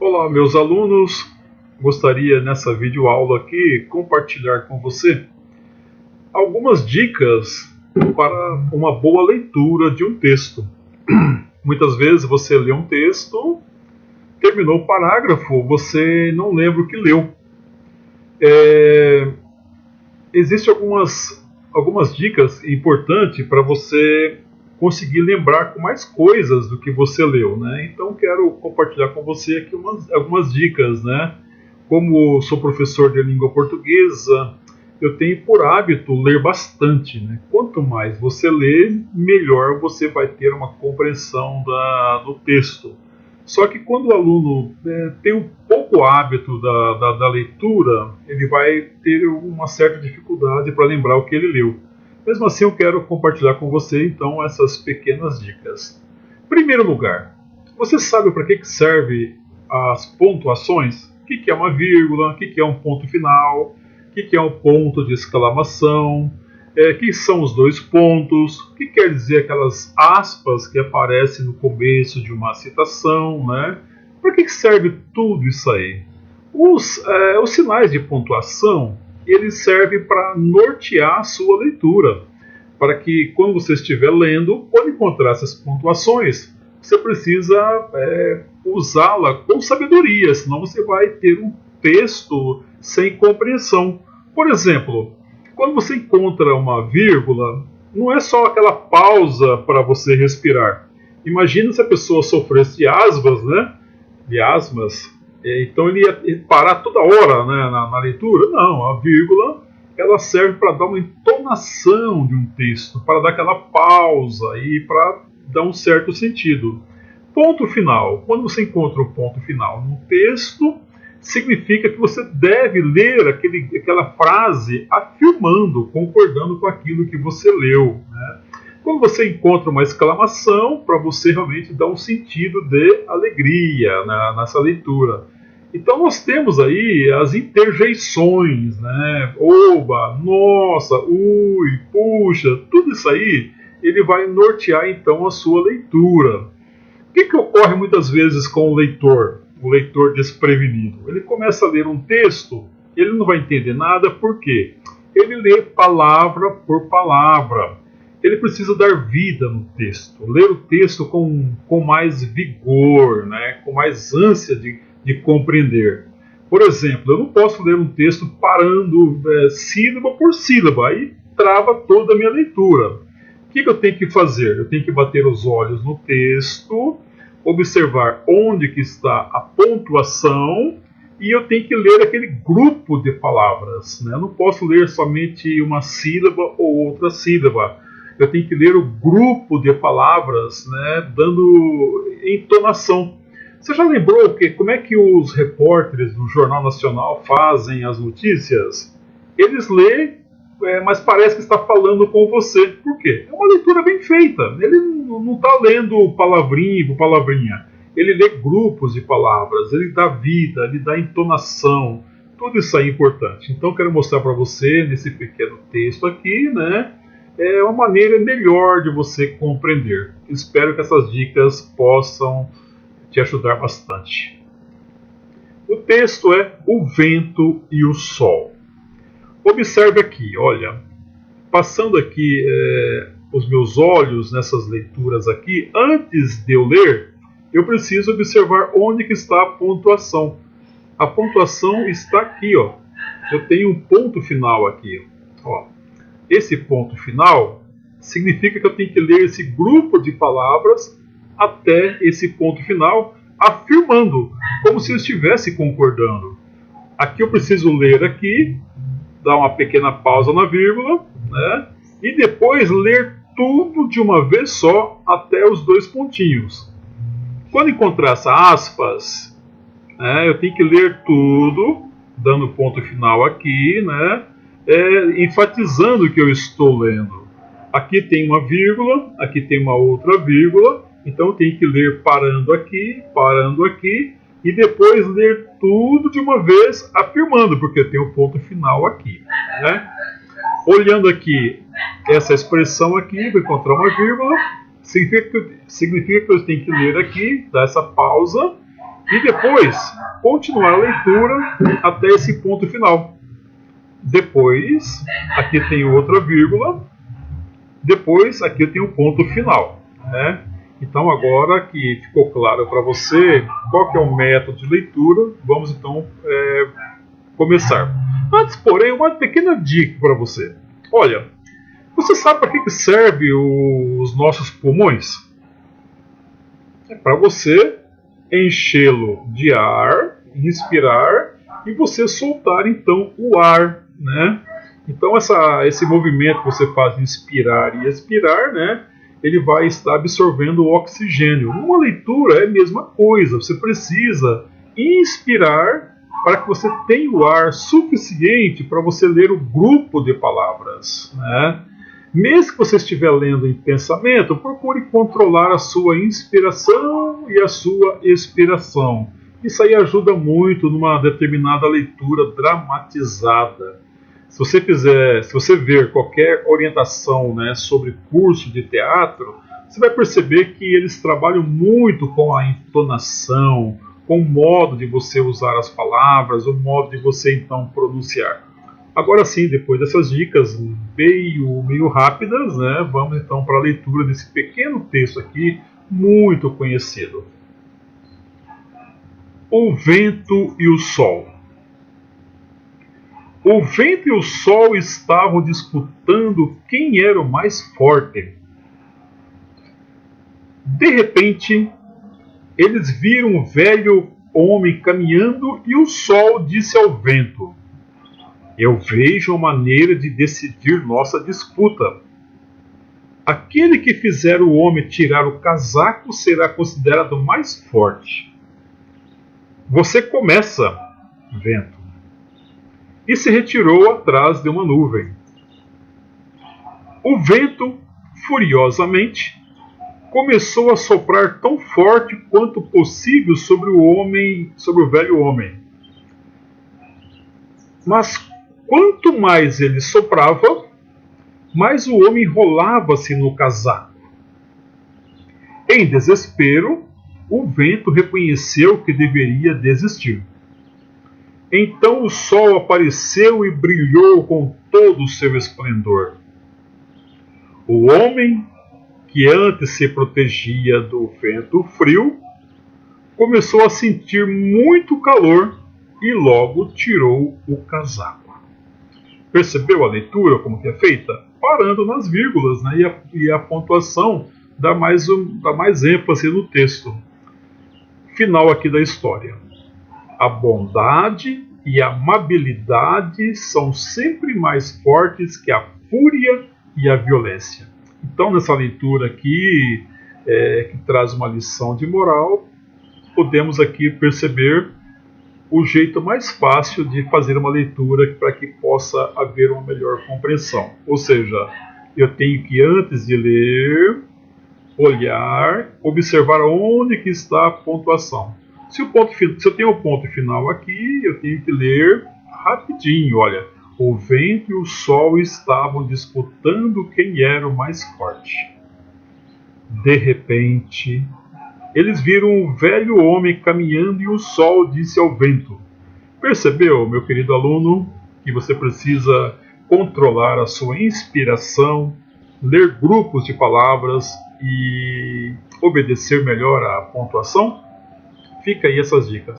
Olá, meus alunos. Gostaria nessa videoaula aqui compartilhar com você algumas dicas para uma boa leitura de um texto. Muitas vezes você lê um texto, terminou o parágrafo, você não lembra o que leu. Existem algumas dicas importantes para você conseguir lembrar com mais coisas do que você leu, né? Então quero compartilhar com você aqui algumas dicas, né? Como sou professor de língua portuguesa, eu tenho por hábito ler bastante, né? Quanto mais você lê, melhor você vai ter uma compreensão do texto. Só que quando o aluno tem um pouco hábito da leitura, ele vai ter uma certa dificuldade para lembrar o que ele leu. Mesmo assim, eu quero compartilhar com você, então, essas pequenas dicas. Em primeiro lugar, você sabe para que serve as pontuações? O que é uma vírgula? O que é um ponto final? O que é um ponto de exclamação? O que são os dois pontos? O que quer dizer aquelas aspas que aparecem no começo de uma citação, né? Para que serve tudo isso aí? Os sinais de pontuação, eles servem para nortear a sua leitura, para que quando você estiver lendo, quando encontrar essas pontuações, você precisa usá-la com sabedoria, senão você vai ter um texto sem compreensão. Por exemplo, quando você encontra uma vírgula, não é só aquela pausa para você respirar. Imagina se a pessoa sofresse de asmas, né? De asmas. Então ele ia parar toda hora, né, na leitura? Não, a vírgula ela serve para dar uma entonação de um texto, para dar aquela pausa e para dar um certo sentido. Ponto final. Quando você encontra o ponto final num texto, significa que você deve ler aquela frase afirmando, concordando com aquilo que você leu, né? Quando você encontra uma exclamação, para você realmente dar um sentido de alegria nessa leitura. Então nós temos aí as interjeições, né? Oba, nossa, ui, puxa, tudo isso aí, ele vai nortear então a sua leitura. O que ocorre muitas vezes com o leitor desprevenido? Ele começa a ler um texto, ele não vai entender nada, por quê? Ele lê palavra por palavra. Ele precisa dar vida no texto, ler o texto com mais vigor, né? Com mais ânsia de compreender. Por exemplo, eu não posso ler um texto parando sílaba por sílaba, aí trava toda a minha leitura. O que eu tenho que fazer? Eu tenho que bater os olhos no texto, observar onde que está a pontuação e eu tenho que ler aquele grupo de palavras, né? Eu não posso ler somente uma sílaba ou outra sílaba. Eu tenho que ler o grupo de palavras, né, dando entonação. Você já lembrou como é que os repórteres do Jornal Nacional fazem as notícias? Eles lêem, mas parece que está falando com você. Por quê? É uma leitura bem feita. Ele não está lendo palavrinha por palavrinha. Ele lê grupos de palavras, ele dá vida, ele dá entonação. Tudo isso aí é importante. Então, quero mostrar para você, nesse pequeno texto aqui, né, é uma maneira melhor de você compreender. Espero que essas dicas possam te ajudar bastante. O texto é O Vento e o Sol. Observe aqui, olha, passando aqui os meus olhos nessas leituras aqui, antes de eu ler, eu preciso observar onde que está a pontuação. A pontuação está aqui, ó. Eu tenho um ponto final aqui, ó. Esse ponto final significa que eu tenho que ler esse grupo de palavras até esse ponto final, afirmando, como se eu estivesse concordando. Aqui eu preciso ler aqui, dar uma pequena pausa na vírgula, né? E depois ler tudo de uma vez só até os dois pontinhos. Quando encontrar essa aspas, né, eu tenho que ler tudo, dando ponto final aqui, né? Enfatizando o que eu estou lendo. Aqui tem uma vírgula, aqui tem uma outra vírgula, então eu tenho que ler parando aqui, e depois ler tudo de uma vez, afirmando, porque eu tenho o ponto final aqui, né? Olhando aqui essa expressão aqui, vou encontrar uma vírgula, significa que eu tenho que ler aqui, dar essa pausa, e depois continuar a leitura até esse ponto final. Depois, aqui tem outra vírgula, depois aqui tem um ponto final, né? Então agora que ficou claro para você qual que é o método de leitura, vamos então começar. Antes, porém, uma pequena dica para você. Olha, você sabe para que serve os nossos pulmões? É para você enchê-lo de ar, inspirar, e você soltar então o ar, né? Então esse movimento que você faz de inspirar e expirar, né? Ele vai estar absorvendo o oxigênio. Numa leitura é a mesma coisa, você precisa inspirar para que você tenha o ar suficiente para você ler o grupo de palavras, né? Mesmo que você estiver lendo em pensamento, procure controlar a sua inspiração e a sua expiração. Isso aí ajuda muito numa determinada leitura dramatizada. Se você ver qualquer orientação, né, sobre curso de teatro, você vai perceber que eles trabalham muito com a entonação, com o modo de você usar as palavras, o modo de você então pronunciar. Agora sim, depois dessas dicas meio rápidas, né, vamos então para a leitura desse pequeno texto aqui, muito conhecido. O vento e o sol. O vento e o sol estavam disputando quem era o mais forte. De repente, eles viram um velho homem caminhando e o sol disse ao vento: eu vejo uma maneira de decidir nossa disputa. Aquele que fizer o homem tirar o casaco será considerado mais forte. Você começa, vento. E se retirou atrás de uma nuvem. O vento, furiosamente, começou a soprar tão forte quanto possível sobre o velho homem. Mas quanto mais ele soprava, mais o homem enrolava-se no casaco. Em desespero, o vento reconheceu que deveria desistir. Então o sol apareceu e brilhou com todo o seu esplendor. O homem, que antes se protegia do vento frio, começou a sentir muito calor e logo tirou o casaco. Percebeu a leitura como que é feita? Parando nas vírgulas, né? E a pontuação dá mais ênfase no texto. Final aqui da história. A bondade e a amabilidade são sempre mais fortes que a fúria e a violência. Então, nessa leitura aqui, que traz uma lição de moral, podemos aqui perceber o jeito mais fácil de fazer uma leitura para que possa haver uma melhor compreensão. Ou seja, eu tenho que, antes de ler, olhar, observar onde que está a pontuação. Se eu tenho o ponto final aqui, eu tenho que ler rapidinho. Olha, o vento e o sol estavam disputando quem era o mais forte. De repente, eles viram um velho homem caminhando e o sol disse ao vento: percebeu, meu querido aluno, que você precisa controlar a sua inspiração, ler grupos de palavras e obedecer melhor à pontuação? Fica aí essas dicas.